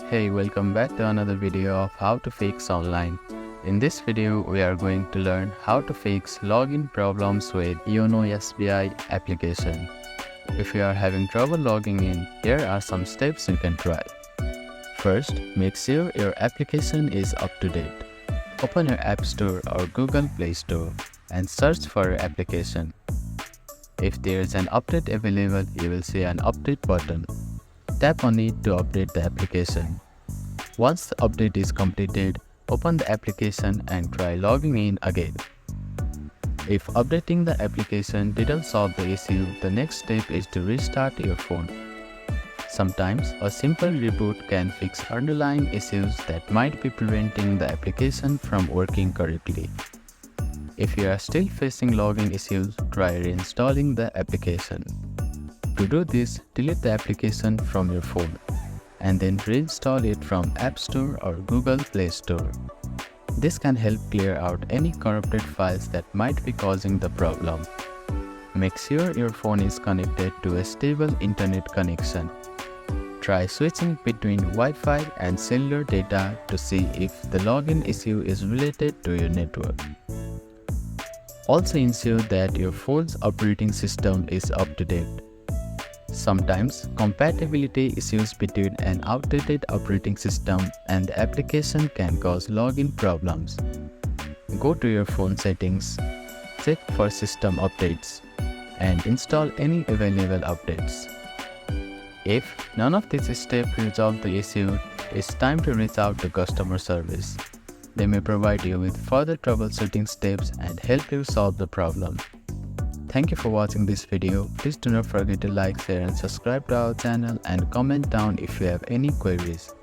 Hey, welcome back to another video of how to fix online. In this video, we are going to learn how to fix login problems with Yono SBI application. If you are having trouble logging in, here are some steps you can try. First, make sure your application is up to date. Open your App Store or Google Play Store and search for your application. If there is an update available, you will see an update button. Tap on it to update the application. Once the update is completed, open the application and try logging in again. If updating the application didn't solve the issue, the next step is to restart your phone. Sometimes a simple reboot can fix underlying issues that might be preventing the application from working correctly. If you are still facing login issues, try reinstalling the application. To do this, delete the application from your phone and then reinstall it from App Store or Google Play Store. This can help clear out any corrupted files that might be causing the problem. Make sure your phone is connected to a stable internet connection. Try switching between Wi-Fi and cellular data to see if the login issue is related to your network. Also ensure that your phone's operating system is up to date. Sometimes, compatibility issues between an outdated operating system and the application can cause login problems. Go to your phone settings, check for system updates, and install any available updates. If none of these steps resolve the issue, it's time to reach out to customer service. They may provide you with further troubleshooting steps and help you solve the problem. Thank you for watching this video. Please do not forget to like, share and subscribe to our channel and comment down if you have any queries.